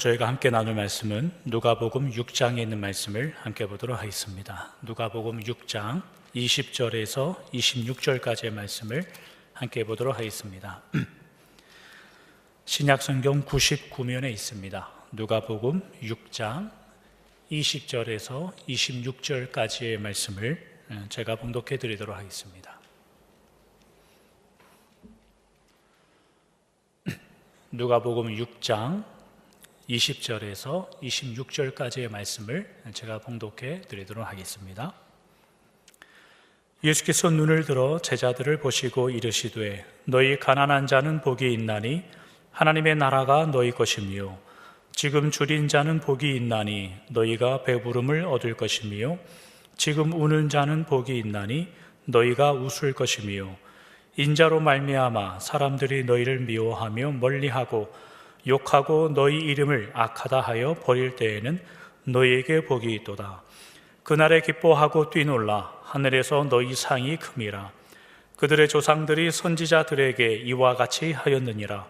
저희가 함께 나눌 말씀은 누가복음 6장에 있는 말씀을 함께 보도록 하겠습니다. 누가복음 6장 20절에서 26절까지의 말씀을 함께 보도록 하겠습니다. 신약성경 99면에 있습니다. 누가복음 6장 20절에서 26절까지의 말씀을 제가 봉독해 드리도록 하겠습니다. 누가복음 6장 20절에서 26절까지의 말씀을 제가 봉독해 드리도록 하겠습니다. 예수께서 눈을 들어 제자들을 보시고 이르시되 너희 가난한 자는 복이 있나니 하나님의 나라가 너희 것이며 지금 줄인 자는 복이 있나니 너희가 배부름을 얻을 것이며 지금 우는 자는 복이 있나니 너희가 웃을 것이며 인자로 말미암아 사람들이 너희를 미워하며 멀리하고 욕하고 너희 이름을 악하다 하여 버릴 때에는 너희에게 복이 있도다. 그날에 기뻐하고 뛰놀라 하늘에서 너희 상이 큼이라. 그들의 조상들이 선지자들에게 이와 같이 하였느니라.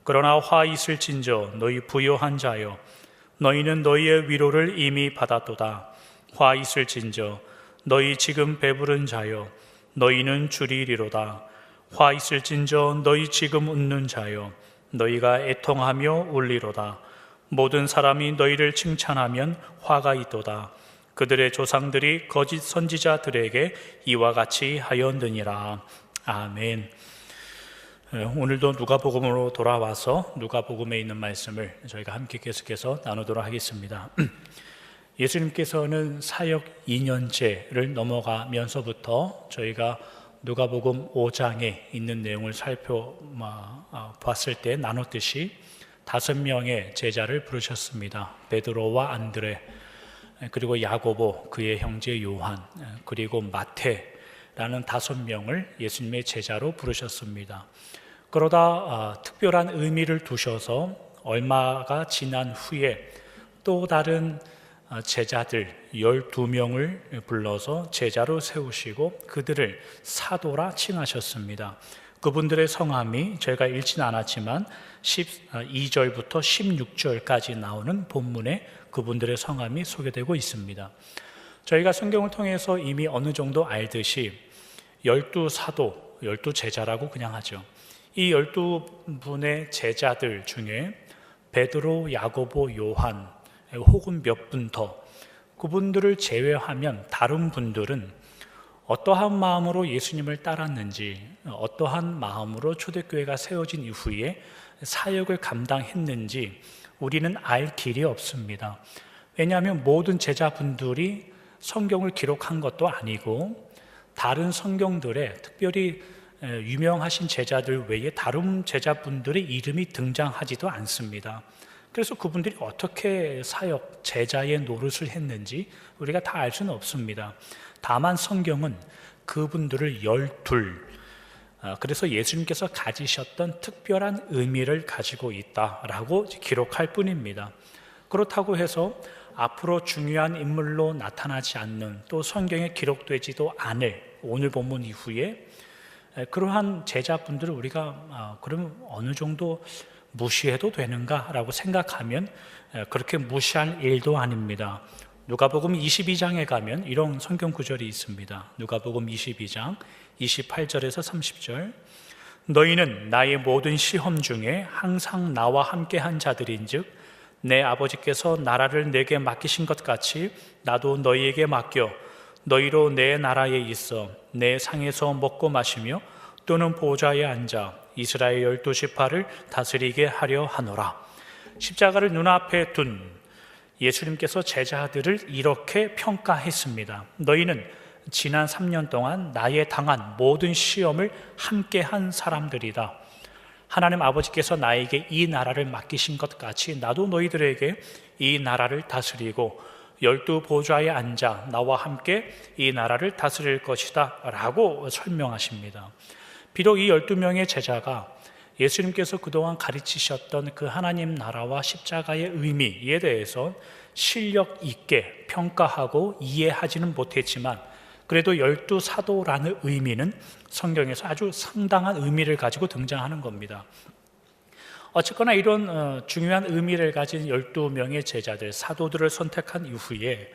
그러나 화 있을진저 너희 부요한 자여 너희는 너희의 위로를 이미 받았도다. 화 있을진저 너희 지금 배부른 자여 너희는 줄이리로다. 화 있을진저 너희 지금 웃는 자여 너희가 애통하며 울리로다. 모든 사람이 너희를 칭찬하면 화가 있도다. 그들의 조상들이 거짓 선지자들에게 이와 같이 하였느니라. 아멘. 오늘도 누가복음으로 돌아와서 누가복음에 있는 말씀을 저희가 함께 계속해서 나누도록 하겠습니다. 예수님께서는 사역 2년째를 넘어가면서부터 저희가 누가복음 5장에 있는 내용을 살펴봤을 때 나눴듯이 5명의 제자를 부르셨습니다. 베드로와 안드레, 그리고 야고보, 그의 형제 요한, 그리고 마태라는 5명을 예수님의 제자로 부르셨습니다. 그러다 특별한 의미를 두셔서 얼마가 지난 후에 또 다른 제자들 12명을 불러서 제자로 세우시고 그들을 사도라 칭하셨습니다. 그분들의 성함이 저희가 읽지는 않았지만 12절부터 16절까지 나오는 본문에 그분들의 성함이 소개되고 있습니다. 저희가 성경을 통해서 이미 어느 정도 알듯이 12사도, 12제자라고 그냥 하죠. 이 12분의 제자들 중에 베드로, 야고보, 요한 혹은 몇 분 더, 그분들을 제외하면 다른 분들은 어떠한 마음으로 예수님을 따랐는지, 어떠한 마음으로 초대교회가 세워진 이후에 사역을 감당했는지 우리는 알 길이 없습니다. 왜냐하면 모든 제자분들이 성경을 기록한 것도 아니고 다른 성경들에 특별히 유명하신 제자들 외에 다른 제자분들의 이름이 등장하지도 않습니다. 그래서 그분들이 어떻게 사역, 제자의 노릇을 했는지 우리가 다 알 수는 없습니다. 다만 성경은 그분들을 12, 그래서 예수님께서 가지셨던 특별한 의미를 가지고 있다라고 기록할 뿐입니다. 그렇다고 해서 앞으로 중요한 인물로 나타나지 않는, 또 성경에 기록되지도 않을 오늘 본문 이후에 그러한 제자분들을 우리가 그럼 어느 정도 무시해도 되는가라고 생각하면 그렇게 무시할 일도 아닙니다. 누가복음 22장에 가면 이런 성경 구절이 있습니다. 누가복음 22장 28절에서 30절 너희는 나의 모든 시험 중에 항상 나와 함께한 자들인즉 내 아버지께서 나라를 내게 맡기신 것 같이 나도 너희에게 맡겨 너희로 내 나라에 있어 내 상에서 먹고 마시며 또는 보좌에 앉아 이스라엘 12지파를 다스리게 하려 하노라. 십자가를 눈앞에 둔 예수님께서 제자들을 이렇게 평가했습니다. 너희는 지난 3년 동안 나의 당한 모든 시험을 함께한 사람들이다. 하나님 아버지께서 나에게 이 나라를 맡기신 것 같이 나도 너희들에게 이 나라를 다스리고 12보좌에 앉아 나와 함께 이 나라를 다스릴 것이다 라고 설명하십니다. 비록 이 12명의 제자가 예수님께서 그동안 가르치셨던 그 하나님 나라와 십자가의 의미에 대해서 실력 있게 평가하고 이해하지는 못했지만 그래도 12사도라는 의미는 성경에서 아주 상당한 의미를 가지고 등장하는 겁니다. 어쨌거나 이런 중요한 의미를 가진 12명의 제자들, 사도들을 선택한 이후에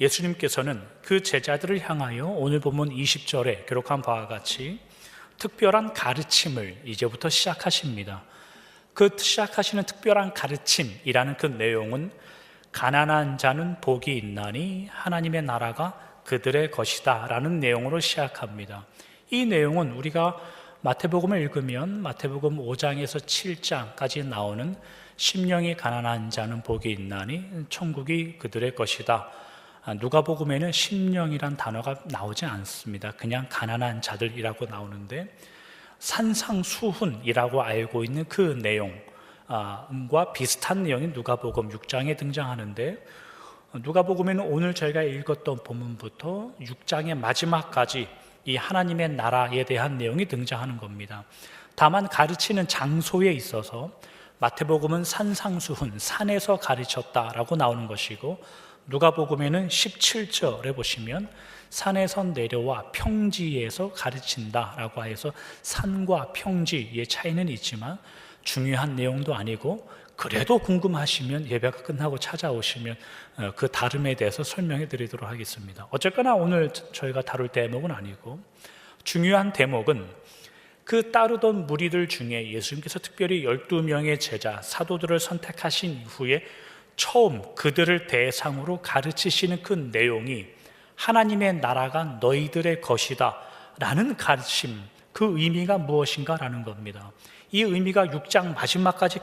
예수님께서는 그 제자들을 향하여 오늘 본문 20절에 기록한 바와 같이 특별한 가르침을 이제부터 시작하십니다. 그 시작하시는 특별한 가르침이라는 그 내용은 가난한 자는 복이 있나니 하나님의 나라가 그들의 것이다 라는 내용으로 시작합니다. 이 내용은 우리가 마태복음을 읽으면 마태복음 5장에서 7장까지 나오는 심령이 가난한 자는 복이 있나니 천국이 그들의 것이다. 누가복음에는 심령이란 단어가 나오지 않습니다. 그냥 가난한 자들이라고 나오는데 산상수훈이라고 알고 있는 그 내용과 비슷한 내용이 누가복음 6장에 등장하는데 누가복음에는 오늘 저희가 읽었던 본문부터 6장의 마지막까지 이 하나님의 나라에 대한 내용이 등장하는 겁니다. 다만 가르치는 장소에 있어서 마태복음은 산상수훈, 산에서 가르쳤다라고 나오는 것이고 누가복음에는 17절에 보시면 산에서 내려와 평지에서 가르친다라고 해서 산과 평지의 차이는 있지만 중요한 내용도 아니고 그래도 궁금하시면 예배가 끝나고 찾아오시면 그 다름에 대해서 설명해 드리도록 하겠습니다. 어쨌거나 오늘 저희가 다룰 대목은 아니고 중요한 대목은 그 따르던 무리들 중에 예수님께서 특별히 12명의 제자, 사도들을 선택하신 이후에 처음 그들을 대상으로 가르치시는 그 내용이 하나님의 나라가 너희들의 것이다 라는 가르침, 그 의미가 무엇인가 라는 겁니다. 이 의미가 6장 마지막까지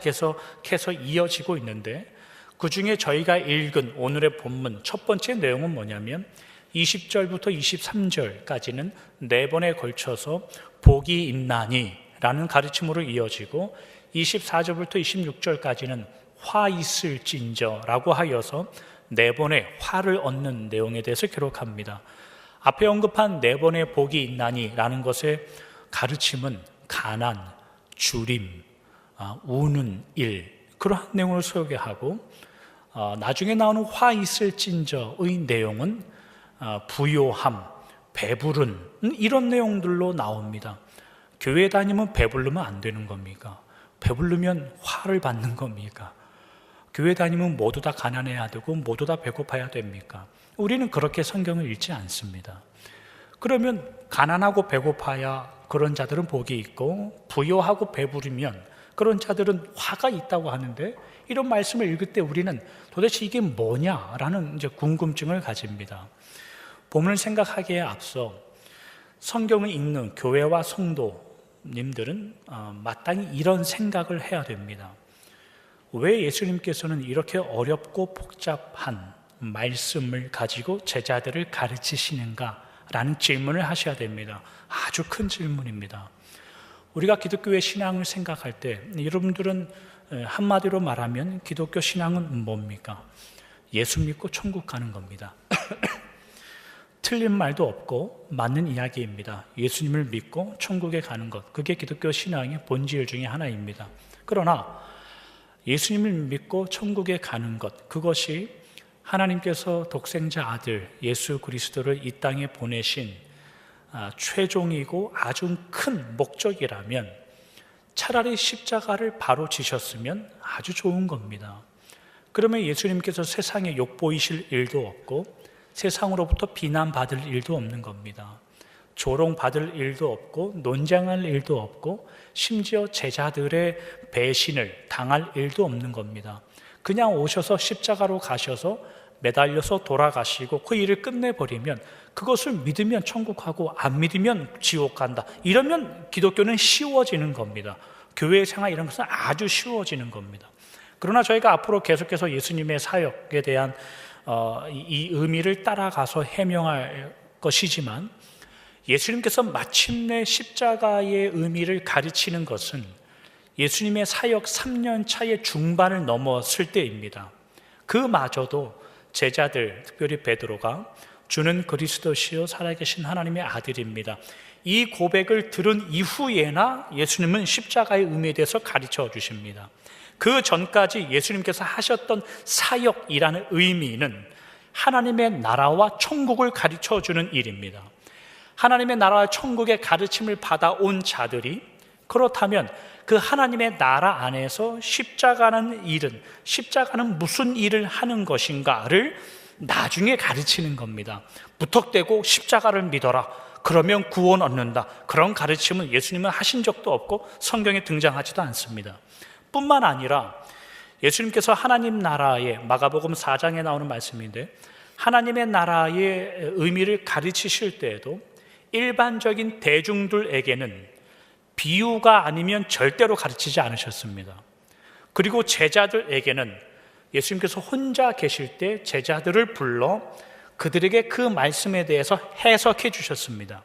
계속 이어지고 있는데 그 중에 저희가 읽은 오늘의 본문 첫 번째 내용은 뭐냐면 20절부터 23절까지는 4번에 걸쳐서 복이 있나니 라는 가르침으로 이어지고 24절부터 26절까지는 화 있을진저 라고 하여서 4번의 화를 얻는 내용에 대해서 기록합니다. 앞에 언급한 4번의 복이 있나니 라는 것의 가르침은 가난, 주림, 우는 일, 그러한 내용을 소개하고 나중에 나오는 화 있을진저의 내용은 부요함, 배부른 이런 내용들로 나옵니다. 교회 다니면 배부르면 안 되는 겁니까? 배부르면 화를 받는 겁니까? 교회 다니면 모두 다 가난해야 되고 모두 다 배고파야 됩니까? 우리는 그렇게 성경을 읽지 않습니다. 그러면 가난하고 배고파야 그런 자들은 복이 있고 부요하고 배부르면 그런 자들은 화가 있다고 하는데 이런 말씀을 읽을 때 우리는 도대체 이게 뭐냐라는 이제 궁금증을 가집니다. 본문을 생각하기에 앞서 성경을 읽는 교회와 성도님들은 마땅히 이런 생각을 해야 됩니다. 왜 예수님께서는 이렇게 어렵고 복잡한 말씀을 가지고 제자들을 가르치시는가? 라는 질문을 하셔야 됩니다. 아주 큰 질문입니다. 우리가 기독교의 신앙을 생각할 때 여러분들은 한마디로 말하면 기독교 신앙은 뭡니까? 예수 믿고 천국 가는 겁니다. 틀린 말도 없고 맞는 이야기입니다. 예수님을 믿고 천국에 가는 것, 그게 기독교 신앙의 본질 중에 하나입니다. 그러나 예수님을 믿고 천국에 가는 것, 그것이 하나님께서 독생자 아들 예수 그리스도를 이 땅에 보내신 최종이고 아주 큰 목적이라면 차라리 십자가를 바로 지셨으면 아주 좋은 겁니다. 그러면 예수님께서 세상에 욕보이실 일도 없고 세상으로부터 비난받을 일도 없는 겁니다. 조롱받을 일도 없고 논쟁할 일도 없고 심지어 제자들의 배신을 당할 일도 없는 겁니다. 그냥 오셔서 십자가로 가셔서 매달려서 돌아가시고 그 일을 끝내버리면 그것을 믿으면 천국 가고 안 믿으면 지옥 간다. 이러면 기독교는 쉬워지는 겁니다. 교회 생활 이런 것은 아주 쉬워지는 겁니다. 그러나 저희가 앞으로 계속해서 예수님의 사역에 대한 이 의미를 따라가서 해명할 것이지만 예수님께서 마침내 십자가의 의미를 가르치는 것은 예수님의 사역 3년 차의 중반을 넘었을 때입니다. 그마저도 제자들, 특별히 베드로가 주는 그리스도시요 살아계신 하나님의 아들입니다. 이 고백을 들은 이후에나 예수님은 십자가의 의미에 대해서 가르쳐 주십니다. 그 전까지 예수님께서 하셨던 사역이라는 의미는 하나님의 나라와 천국을 가르쳐 주는 일입니다. 하나님의 나라와 천국의 가르침을 받아온 자들이 그렇다면 그 하나님의 나라 안에서 십자가는 무슨 일을 하는 것인가를 나중에 가르치는 겁니다. 무턱대고 십자가를 믿어라, 그러면 구원 얻는다, 그런 가르침은 예수님은 하신 적도 없고 성경에 등장하지도 않습니다. 뿐만 아니라 예수님께서 하나님 나라의, 마가복음 4장에 나오는 말씀인데, 하나님의 나라의 의미를 가르치실 때에도 일반적인 대중들에게는 비유가 아니면 절대로 가르치지 않으셨습니다. 그리고 제자들에게는 예수님께서 혼자 계실 때 제자들을 불러 그들에게 그 말씀에 대해서 해석해 주셨습니다.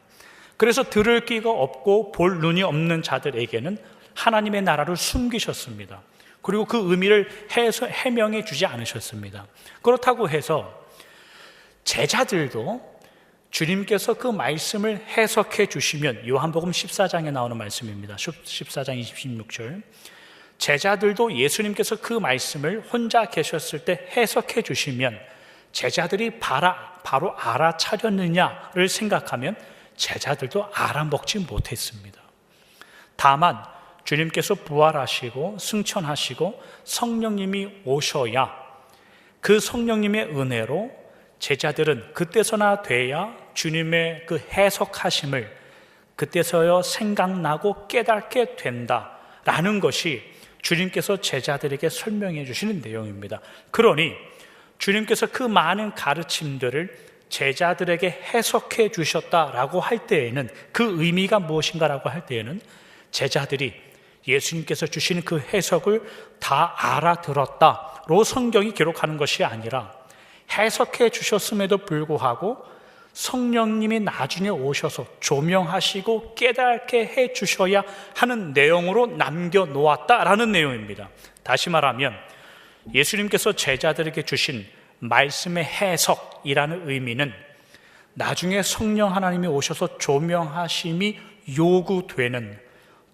그래서 들을 귀가 없고 볼 눈이 없는 자들에게는 하나님의 나라를 숨기셨습니다. 그리고 그 의미를 해명해 주지 않으셨습니다. 그렇다고 해서 제자들도 주님께서 그 말씀을 해석해 주시면, 요한복음 14장에 나오는 말씀입니다. 14장 26절, 제자들도 예수님께서 그 말씀을 혼자 계셨을 때 해석해 주시면 제자들이 바로 알아차렸느냐를 생각하면 제자들도 알아먹지 못했습니다. 다만 주님께서 부활하시고 승천하시고 성령님이 오셔야, 그 성령님의 은혜로 제자들은 그때서나 돼야 주님의 그 해석하심을 그때서야 생각나고 깨닫게 된다라는 것이 주님께서 제자들에게 설명해 주시는 내용입니다. 그러니 주님께서 그 많은 가르침들을 제자들에게 해석해 주셨다라고 할 때에는, 그 의미가 무엇인가라고 할 때에는 제자들이 예수님께서 주신 그 해석을 다 알아들었다로 성경이 기록하는 것이 아니라, 해석해 주셨음에도 불구하고 성령님이 나중에 오셔서 조명하시고 깨닫게 해 주셔야 하는 내용으로 남겨놓았다라는 내용입니다. 다시 말하면 예수님께서 제자들에게 주신 말씀의 해석이라는 의미는 나중에 성령 하나님이 오셔서 조명하심이 요구되는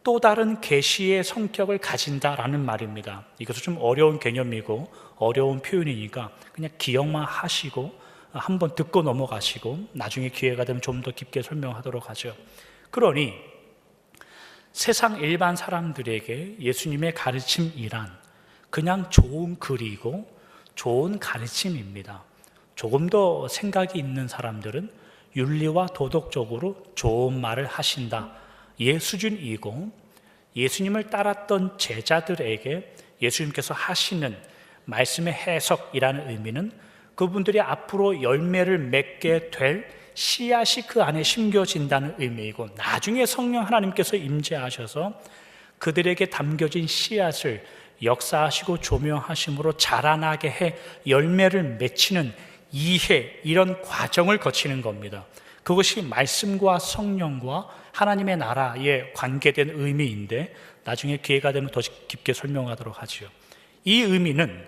또 다른 계시의 성격을 가진다라는 말입니다. 이것은 좀 어려운 개념이고 어려운 표현이니까 그냥 기억만 하시고 한번 듣고 넘어가시고 나중에 기회가 되면 좀 더 깊게 설명하도록 하죠. 그러니 세상 일반 사람들에게 예수님의 가르침이란 그냥 좋은 글이고 좋은 가르침입니다. 조금 더 생각이 있는 사람들은 윤리와 도덕적으로 좋은 말을 하신다, 예 수준이고, 예수님을 따랐던 제자들에게 예수님께서 하시는 말씀의 해석이라는 의미는 그분들이 앞으로 열매를 맺게 될 씨앗이 그 안에 심겨진다는 의미이고, 나중에 성령 하나님께서 임재하셔서 그들에게 담겨진 씨앗을 역사하시고 조명하심으로 자라나게 해 열매를 맺히는 이해, 이런 과정을 거치는 겁니다. 그것이 말씀과 성령과 하나님의 나라에 관계된 의미인데 나중에 기회가 되면 더 깊게 설명하도록 하죠. 이 의미는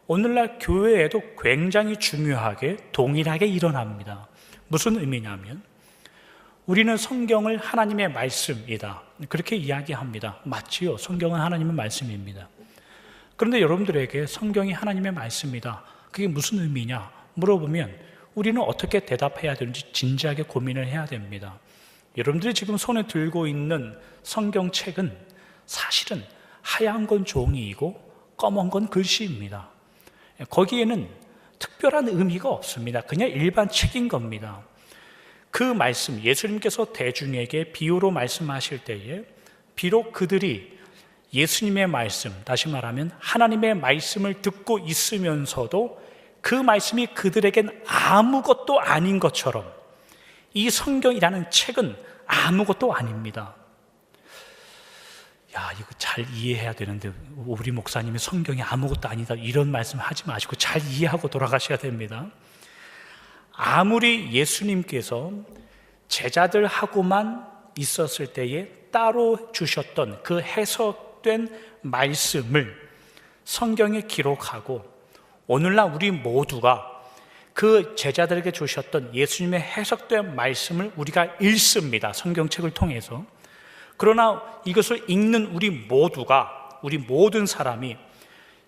오늘날 교회에도 굉장히 중요하게 동일하게 일어납니다. 무슨 의미냐면, 우리는 성경을 하나님의 말씀이다, 그렇게 이야기합니다. 맞지요? 성경은 하나님의 말씀입니다. 그런데 여러분들에게 성경이 하나님의 말씀이다, 그게 무슨 의미냐 물어보면 우리는 어떻게 대답해야 되는지 진지하게 고민을 해야 됩니다. 여러분들이 지금 손에 들고 있는 성경책은 사실은 하얀 건 종이이고 검은 건 글씨입니다. 거기에는 특별한 의미가 없습니다. 그냥 일반 책인 겁니다. 그 말씀, 예수님께서 대중에게 비유로 말씀하실 때에 비록 그들이 예수님의 말씀, 다시 말하면 하나님의 말씀을 듣고 있으면서도 그 말씀이 그들에겐 아무것도 아닌 것처럼 이 성경이라는 책은 아무것도 아닙니다. 야, 이거 잘 이해해야 되는데 우리 목사님이 성경이 아무것도 아니다, 이런 말씀 하지 마시고 잘 이해하고 돌아가셔야 됩니다. 아무리 예수님께서 제자들하고만 있었을 때에 따로 주셨던 그 해석된 말씀을 성경에 기록하고 오늘날 우리 모두가 그 제자들에게 주셨던 예수님의 해석된 말씀을 우리가 읽습니다. 성경책을 통해서. 그러나 이것을 읽는 우리 모두가, 우리 모든 사람이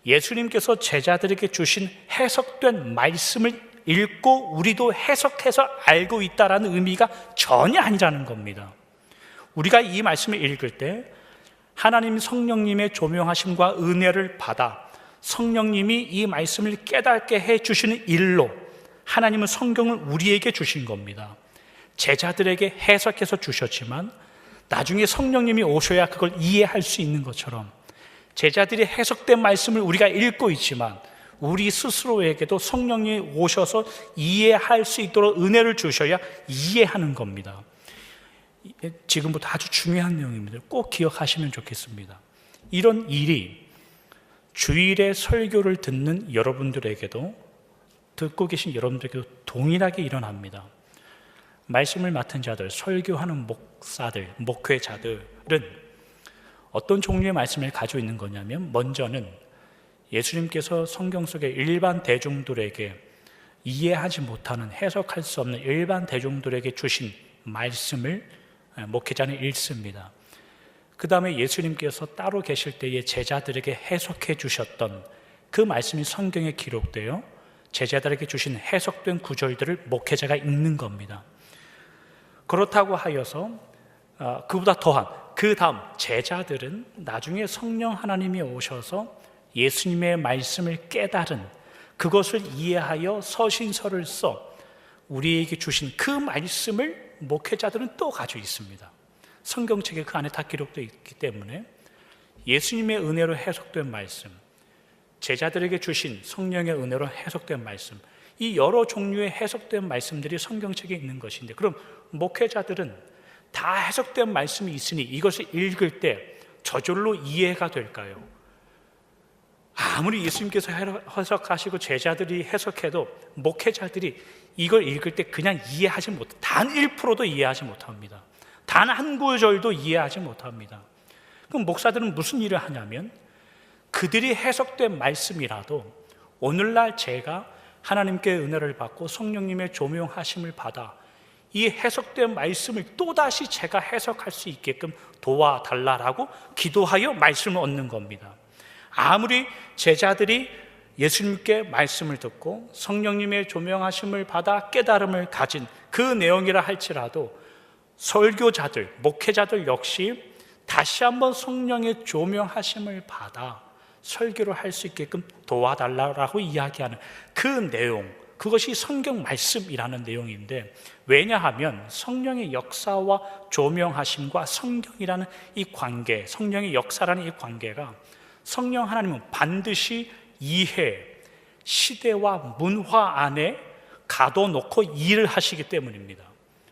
예수님께서 제자들에게 주신 해석된 말씀을 읽고 우리도 해석해서 알고 있다는 의미가 전혀 아니라는 겁니다. 우리가 이 말씀을 읽을 때 하나님 성령님의 조명하심과 은혜를 받아 성령님이 이 말씀을 깨닫게 해주시는 일로 하나님은 성경을 우리에게 주신 겁니다. 제자들에게 해석해서 주셨지만 나중에 성령님이 오셔야 그걸 이해할 수 있는 것처럼 제자들이 해석된 말씀을 우리가 읽고 있지만 우리 스스로에게도 성령님이 오셔서 이해할 수 있도록 은혜를 주셔야 이해하는 겁니다. 지금부터 아주 중요한 내용입니다. 꼭 기억하시면 좋겠습니다. 이런 일이 주일에 설교를 듣는 여러분들에게도, 듣고 계신 여러분들에게도 동일하게 일어납니다. 말씀을 맡은 자들, 설교하는 목사들, 목회자들은 어떤 종류의 말씀을 가지고 있는 거냐면, 먼저는 예수님께서 성경 속에 일반 대중들에게 이해하지 못하는, 해석할 수 없는 일반 대중들에게 주신 말씀을 목회자는 읽습니다. 그 다음에 예수님께서 따로 계실 때에 제자들에게 해석해 주셨던 그 말씀이 성경에 기록되어 제자들에게 주신 해석된 구절들을 목회자가 읽는 겁니다. 그렇다고 하여서 그보다 더한 그 다음 제자들은 나중에 성령 하나님이 오셔서 예수님의 말씀을 깨달은, 그것을 이해하여 서신서를 써 우리에게 주신 그 말씀을 목회자들은 또 가지고 있습니다. 성경책에 그 안에 다 기록되어 있기 때문에 예수님의 은혜로 해석된 말씀, 제자들에게 주신 성령의 은혜로 해석된 말씀, 이 여러 종류의 해석된 말씀들이 성경책에 있는 것인데, 그럼 목회자들은 다 해석된 말씀이 있으니 이것을 읽을 때 저절로 이해가 될까요? 아무리 예수님께서 해석하시고 제자들이 해석해도 목회자들이 이걸 읽을 때 그냥 이해하지 못, 단 1%도 이해하지 못합니다. 단 한 구절도 이해하지 못합니다. 그럼 목사들은 무슨 일을 하냐면, 그들이 해석된 말씀이라도 오늘날 제가 하나님께 은혜를 받고 성령님의 조명하심을 받아 이 해석된 말씀을 또다시 제가 해석할 수 있게끔 도와달라라고 기도하여 말씀을 얻는 겁니다. 아무리 제자들이 예수님께 말씀을 듣고 성령님의 조명하심을 받아 깨달음을 가진 그 내용이라 할지라도 설교자들, 목회자들 역시 다시 한번 성령의 조명하심을 받아 설교를 할 수 있게끔 도와달라고 이야기하는 그 내용, 그것이 성경 말씀이라는 내용인데, 왜냐하면 성령의 역사와 조명하심과 성경이라는 이 관계, 성령의 역사라는 이 관계가 성령 하나님은 반드시 이해, 시대와 문화 안에 가둬놓고 일을 하시기 때문입니다.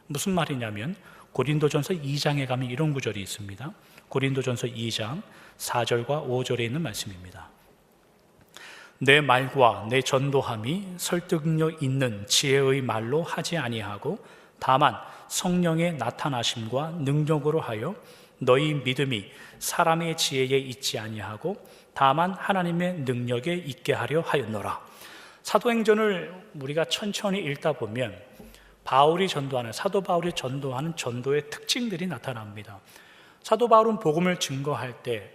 무슨 말이냐면 고린도전서 2장에 가면 이런 구절이 있습니다. 고린도전서 2장 4절과 5절에 있는 말씀입니다. 내 말과 내 전도함이 설득력 있는 지혜의 말로 하지 아니하고 다만 성령의 나타나심과 능력으로 하여 너희 믿음이 사람의 지혜에 있지 아니하고 다만 하나님의 능력에 있게 하려 하였노라. 사도행전을 우리가 천천히 읽다 보면 바울이 전도하는, 사도 바울이 전도하는 전도의 특징들이 나타납니다. 사도 바울은 복음을 증거할 때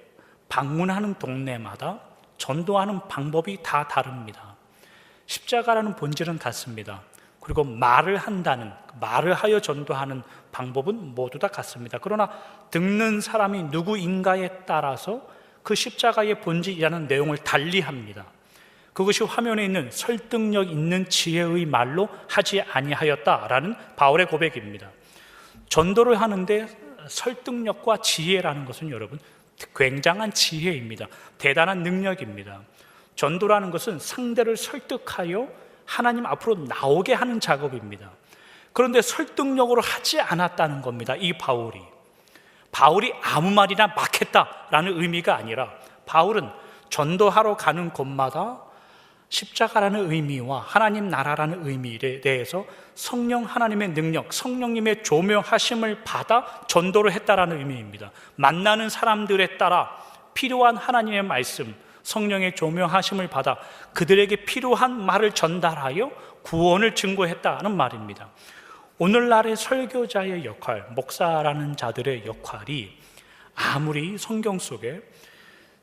방문하는 동네마다 전도하는 방법이 다 다릅니다. 십자가라는 본질은 같습니다. 그리고 말을 하여 전도하는 방법은 모두 다 같습니다. 그러나 듣는 사람이 누구인가에 따라서 그 십자가의 본질이라는 내용을 달리합니다. 그것이 화면에 있는 설득력 있는 지혜의 말로 하지 아니하였다라는 바울의 고백입니다. 전도를 하는데 설득력과 지혜라는 것은 여러분 굉장한 지혜입니다. 대단한 능력입니다. 전도라는 것은 상대를 설득하여 하나님 앞으로 나오게 하는 작업입니다. 그런데 설득력으로 하지 않았다는 겁니다. 이 바울이 아무 말이나 막 했다라는 의미가 아니라, 바울은 전도하러 가는 곳마다 십자가라는 의미와 하나님 나라라는 의미에 대해서 성령 하나님의 능력, 성령님의 조명하심을 받아 전도를 했다라는 의미입니다. 만나는 사람들에 따라 필요한 하나님의 말씀, 성령의 조명하심을 받아 그들에게 필요한 말을 전달하여 구원을 증거했다는 말입니다. 오늘날의 설교자의 역할, 목사라는 자들의 역할이 아무리 성경 속에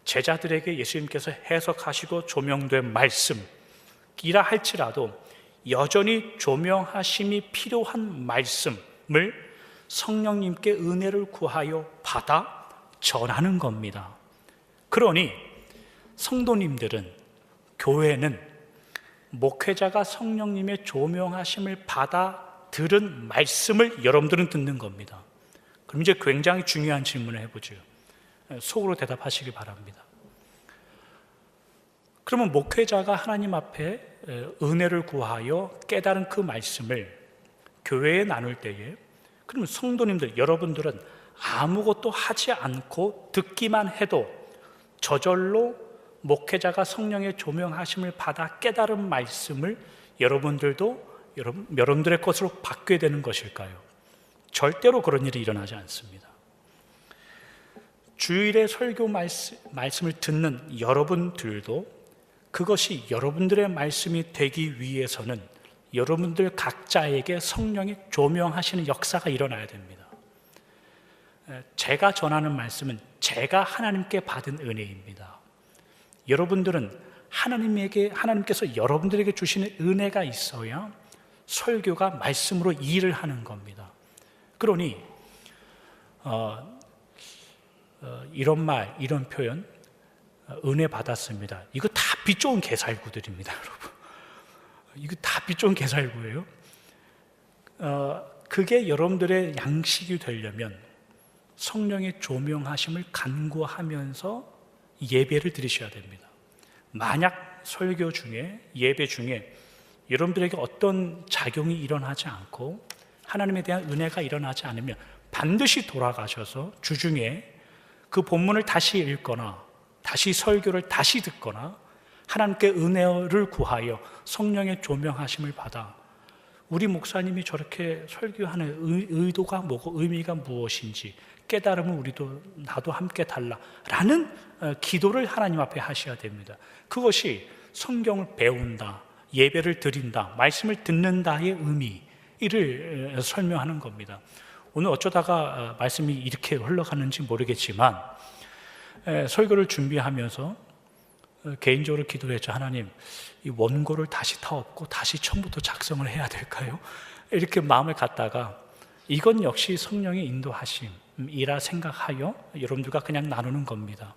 제자들에게 예수님께서 해석하시고 조명된 말씀이라 할지라도 여전히 조명하심이 필요한 말씀을 성령님께 은혜를 구하여 받아 전하는 겁니다. 그러니 성도님들은, 교회는 목회자가 성령님의 조명하심을 받아 들은 말씀을 여러분들은 듣는 겁니다. 그럼 이제 굉장히 중요한 질문을 해보죠. 속으로 대답하시기 바랍니다. 그러면 목회자가 하나님 앞에 은혜를 구하여 깨달은 그 말씀을 교회에 나눌 때에, 그러면 성도님들, 여러분들은 아무것도 하지 않고 듣기만 해도 저절로 목회자가 성령의 조명하심을 받아 깨달은 말씀을 여러분들의 것으로 받게 되는 것일까요? 절대로 그런 일이 일어나지 않습니다. 주일에 설교 말씀을 듣는 여러분들도 그것이 여러분들의 말씀이 되기 위해서는 여러분들 각자에게 성령이 조명하시는 역사가 일어나야 됩니다. 제가 전하는 말씀은 제가 하나님께 받은 은혜입니다. 여러분들은 하나님께서 여러분들에게 주시는 은혜가 있어야 설교가 말씀으로 일을 하는 겁니다. 그러니 이런 표현, 은혜 받았습니다. 이거 다 빛 좋은 개살구들입니다, 여러분. 이거 다 빛 좋은 개살구예요. 그게 여러분들의 양식이 되려면 성령의 조명하심을 간구하면서 예배를 드리셔야 됩니다. 만약 설교 중에, 예배 중에 여러분들에게 어떤 작용이 일어나지 않고 하나님에 대한 은혜가 일어나지 않으면 반드시 돌아가셔서 주중에 그 본문을 다시 읽거나 다시 설교를 다시 듣거나 하나님께 은혜를 구하여 성령의 조명하심을 받아 우리 목사님이 저렇게 설교하는 의도가 뭐고 의미가 무엇인지 깨달으면 나도 함께 달라라는 기도를 하나님 앞에 하셔야 됩니다. 그것이 성경을 배운다, 예배를 드린다, 말씀을 듣는다의 의미를 설명하는 겁니다. 오늘 어쩌다가 말씀이 이렇게 흘러가는지 모르겠지만 설교를 준비하면서 개인적으로 기도했죠. 하나님, 이 원고를 다시 타엎고 다시 처음부터 작성을 해야 될까요? 이렇게 마음을 갖다가 이건 역시 성령의 인도하심이라 생각하여 여러분들과 그냥 나누는 겁니다.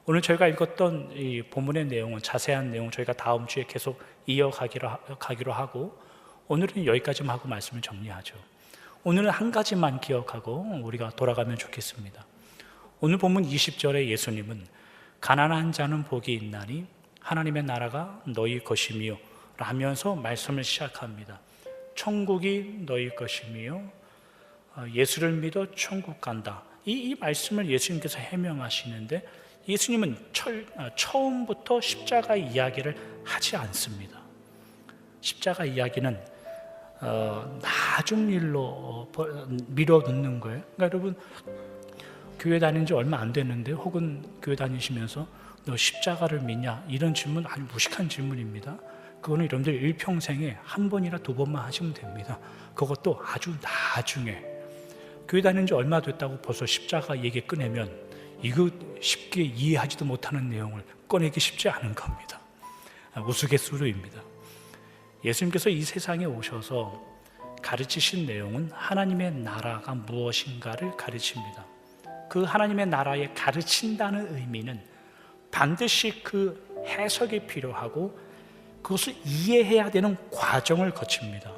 오늘 저희가 읽었던 이 본문의 내용은, 자세한 내용 저희가 다음 주에 계속 이어가기로 하고, 오늘은 여기까지만 하고 말씀을 정리하죠. 오늘은 한 가지만 기억하고 우리가 돌아가면 좋겠습니다. 오늘 본문 20절에 예수님은 가난한 자는 복이 있나니 하나님의 나라가 너희 것이며 라면서 말씀을 시작합니다. 천국이 너희 것이며 예수를 믿어 천국 간다. 이 말씀을 예수님께서 해명하시는데 예수님은 처음부터 십자가 이야기를 하지 않습니다. 십자가 이야기는 나중 일로 미뤄놓는 거예요. 그러니까 여러분, 교회 다닌 지 얼마 안 됐는데 혹은 교회 다니시면서 너 십자가를 믿냐? 이런 질문 아주 무식한 질문입니다. 그거는 여러분들 일평생에 한 번이나 두 번만 하시면 됩니다. 그것도 아주 나중에. 교회 다닌 지 얼마 됐다고 벌써 십자가 얘기 꺼내면 이거 쉽게 이해하지도 못하는 내용을 꺼내기 쉽지 않은 겁니다. 우스갯소리입니다. 예수님께서 이 세상에 오셔서 가르치신 내용은 하나님의 나라가 무엇인가를 가르칩니다. 그 하나님의 나라에 가르친다는 의미는 반드시 그 해석이 필요하고 그것을 이해해야 되는 과정을 거칩니다.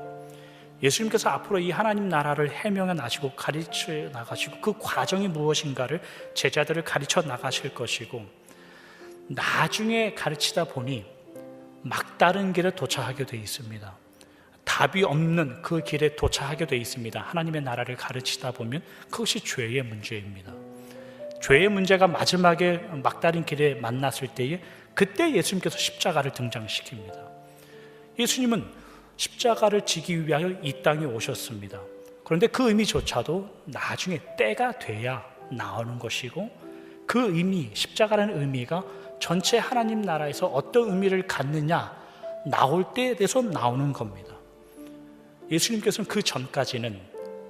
예수님께서 앞으로 이 하나님 나라를 해명해 나시고 가르쳐 나가시고 그 과정이 무엇인가를 제자들을 가르쳐 나가실 것이고, 나중에 가르치다 보니 막다른 길에 도착하게 되어 있습니다. 답이 없는 그 길에 도착하게 되어 있습니다. 하나님의 나라를 가르치다 보면 그것이 죄의 문제입니다. 죄의 문제가 마지막에 막다른 길에 만났을 때에 그때 예수님께서 십자가를 등장시킵니다. 예수님은 십자가를 지기 위하여 이 땅에 오셨습니다. 그런데 그 의미조차도 나중에 때가 돼야 나오는 것이고, 그 의미, 십자가라는 의미가 전체 하나님 나라에서 어떤 의미를 갖느냐 나올 때에 대해서 나오는 겁니다. 예수님께서는 그 전까지는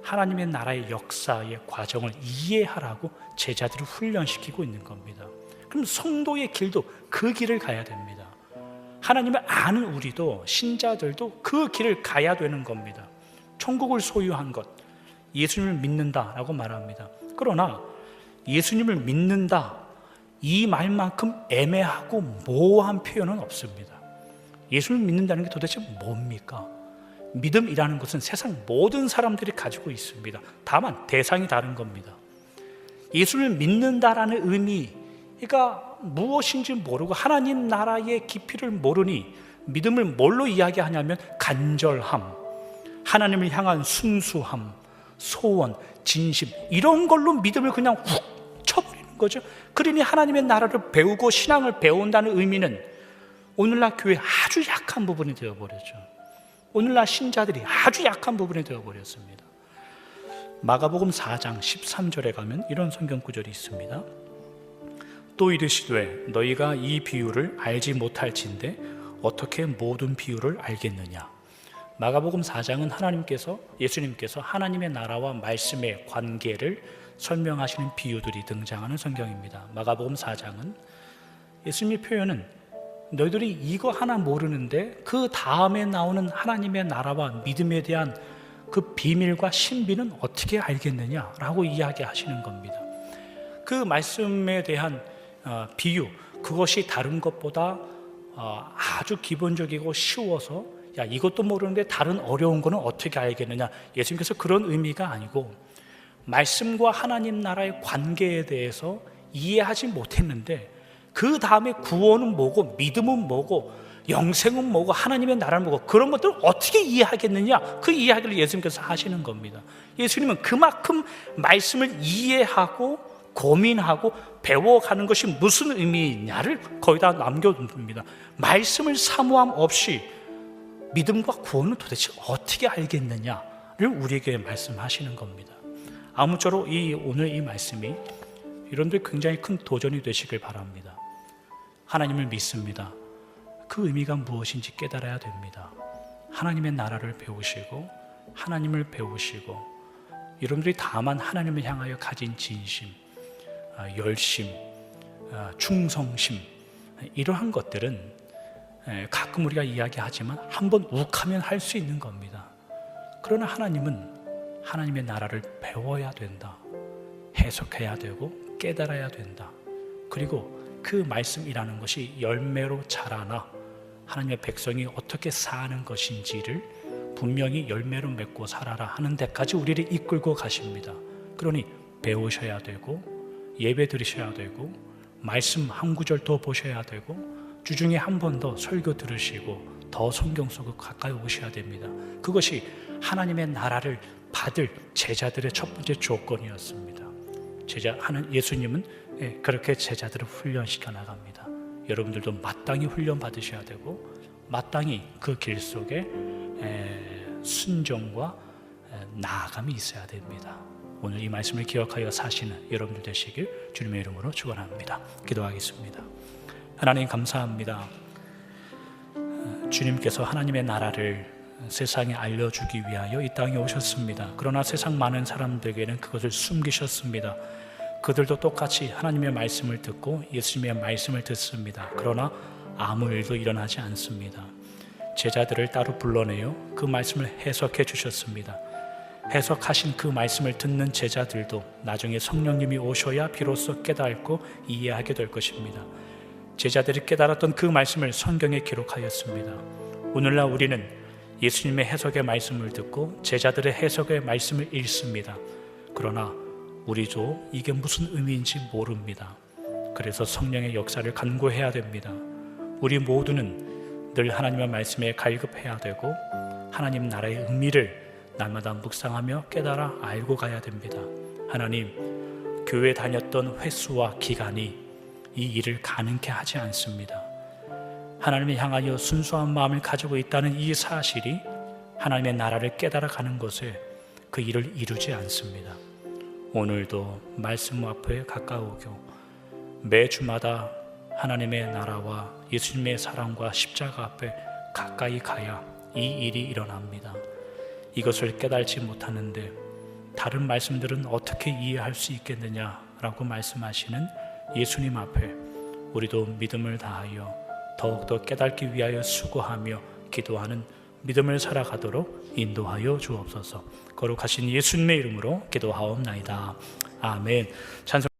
하나님의 나라의 역사의 과정을 이해하라고 제자들을 훈련시키고 있는 겁니다. 그럼 성도의 길도 그 길을 가야 됩니다. 하나님을 아는 우리도, 신자들도 그 길을 가야 되는 겁니다. 천국을 소유한 것, 예수님을 믿는다라고 말합니다. 그러나 예수님을 믿는다, 이 말만큼 애매하고 모호한 표현은 없습니다. 예수님을 믿는다는 게 도대체 뭡니까? 믿음이라는 것은 세상 모든 사람들이 가지고 있습니다. 다만 대상이 다른 겁니다. 예수를 믿는다라는 의미가 무엇인지 모르고 하나님 나라의 깊이를 모르니 믿음을 뭘로 이야기하냐면 간절함, 하나님을 향한 순수함, 소원, 진심, 이런 걸로 믿음을 그냥 훅 쳐버리는 거죠. 그러니 하나님의 나라를 배우고 신앙을 배운다는 의미는 오늘날 교회 아주 약한 부분이 되어버렸죠. 오늘날 신자들이 아주 약한 부분이 되어버렸습니다. 마가복음 4장 13절에 가면 이런 성경 구절이 있습니다. 또 이르시되 너희가 이 비유를 알지 못할진대 어떻게 모든 비유를 알겠느냐. 마가복음 4장은 예수님께서 하나님의 나라와 말씀의 관계를 설명하시는 비유들이 등장하는 성경입니다. 마가복음 4장은 예수님의 표현은 너희들이 이거 하나 모르는데 그 다음에 나오는 하나님의 나라와 믿음에 대한 그 비밀과 신비는 어떻게 알겠느냐라고 이야기하시는 겁니다. 그 말씀에 대한 비유, 그것이 다른 것보다 아주 기본적이고 쉬워서 야 이것도 모르는데 다른 어려운 거는 어떻게 알겠느냐, 예수님께서 그런 의미가 아니고 말씀과 하나님 나라의 관계에 대해서 이해하지 못했는데 그 다음에 구원은 뭐고 믿음은 뭐고 영생은 뭐고 하나님의 나라는 뭐고 그런 것들을 어떻게 이해하겠느냐, 그 이야기를 예수님께서 하시는 겁니다. 예수님은 그만큼 말씀을 이해하고 고민하고 배워가는 것이 무슨 의미냐를 거의 다 남겨둡니다. 말씀을 사모함 없이 믿음과 구원은 도대체 어떻게 알겠느냐를 우리에게 말씀하시는 겁니다. 아무쪼록 오늘 이 말씀이 여러분들 굉장히 큰 도전이 되시길 바랍니다. 하나님을 믿습니다. 그 의미가 무엇인지 깨달아야 됩니다. 하나님의 나라를 배우시고 하나님을 배우시고 여러분들이 다만 하나님을 향하여 가진 진심, 열심, 충성심, 이러한 것들은 가끔 우리가 이야기하지만 한번 욱하면 할 수 있는 겁니다. 그러나 하나님은 하나님의 나라를 배워야 된다, 해석해야 되고 깨달아야 된다. 그리고 그 말씀이라는 것이 열매로 자라나 하나님의 백성이 어떻게 사는 것인지를 분명히 열매로 맺고 살아라 하는 데까지 우리를 이끌고 가십니다. 그러니 배우셔야 되고 예배 드리셔야 되고 말씀 한 구절 더 보셔야 되고 주중에 한 번 더 설교 들으시고 더 성경 속으로 가까이 오셔야 됩니다. 그것이 하나님의 나라를 받을 제자들의 첫 번째 조건이었습니다. 예수님은 그렇게 제자들을 훈련시켜 나갑니다. 여러분들도 마땅히 훈련 받으셔야 되고 마땅히 그 길 속에 순종과 나아감이 있어야 됩니다. 오늘 이 말씀을 기억하여 사시는 여러분들 되시길 주님의 이름으로 축원합니다. 기도하겠습니다. 하나님 감사합니다. 주님께서 하나님의 나라를 세상에 알려주기 위하여 이 땅에 오셨습니다. 그러나 세상 많은 사람들에게는 그것을 숨기셨습니다. 그들도 똑같이 하나님의 말씀을 듣고 예수님의 말씀을 듣습니다. 그러나 아무 일도 일어나지 않습니다. 제자들을 따로 불러내어 그 말씀을 해석해 주셨습니다. 해석하신 그 말씀을 듣는 제자들도 나중에 성령님이 오셔야 비로소 깨닫고 이해하게 될 것입니다. 제자들이 깨달았던 그 말씀을 성경에 기록하였습니다. 오늘날 우리는 예수님의 해석의 말씀을 듣고 제자들의 해석의 말씀을 읽습니다. 그러나 우리도 이게 무슨 의미인지 모릅니다. 그래서 성령의 역사를 간구해야 됩니다. 우리 모두는 늘 하나님의 말씀에 갈급해야 되고 하나님 나라의 의미를 날마다 묵상하며 깨달아 알고 가야 됩니다. 하나님, 교회 다녔던 횟수와 기간이 이 일을 가능케 하지 않습니다. 하나님을 향하여 순수한 마음을 가지고 있다는 이 사실이 하나님의 나라를 깨달아가는 것에 그 일을 이루지 않습니다. 오늘도 말씀 앞에 가까우고 매주마다 하나님의 나라와 예수님의 사랑과 십자가 앞에 가까이 가야 이 일이 일어납니다. 이것을 깨달지 못하는데 다른 말씀들은 어떻게 이해할 수 있겠느냐라고 말씀하시는 예수님 앞에 우리도 믿음을 다하여 더욱더 깨닫기 위하여 수고하며 기도하는 믿음을 살아가도록 인도하여 주옵소서. 거룩하신 예수님의 이름으로 기도하옵나이다. 아멘. 찬송